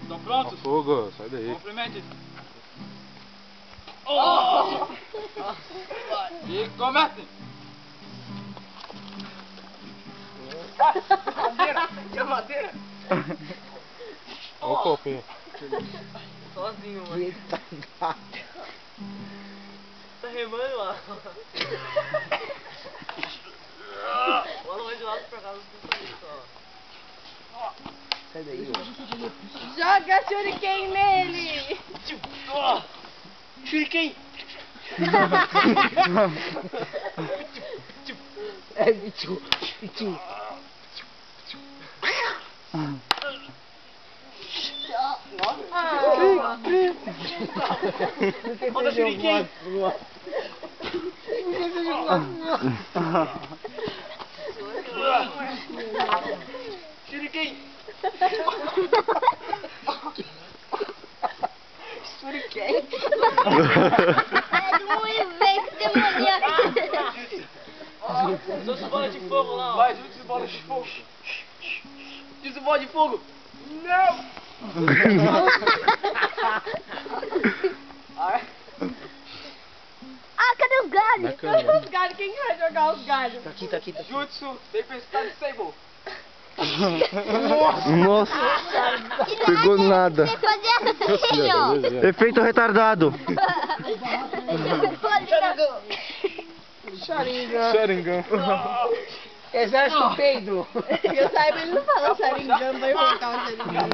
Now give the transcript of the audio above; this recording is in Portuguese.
Estão prontos? Fogo, sai daí. Cumprimente. Oh! E comecem. Madeira! Que madeira! Olha o copinho. Sozinho, mano. Eita, gato. Tá remando lá. O Alan vai de lado pra casa do polícia, ó. Sai daí, ó. Joga shuriken nele! Shuriken! É, bicho. Bicho. Roda shuriken! Shuriken! Shuriken? É um evento demoníaco. Usa as bolas de fogo lá, ó. Vai, usa as bolas de fogo. Usa bola de fogo! Não! Ah, cadê os galhos? Bacana. Cadê os galhos? Quem vai jogar os galhos? Tá aqui, tá aqui, tá aqui. Jutsu, Tempestade Sable. Nossa, pegou nada. Você fazer assim, ó. Efeito retardado. Sharingan. Sharingan. Exército Pedro. Eu saiba, ele não fala Sharingan, vai inventar o Sharingan.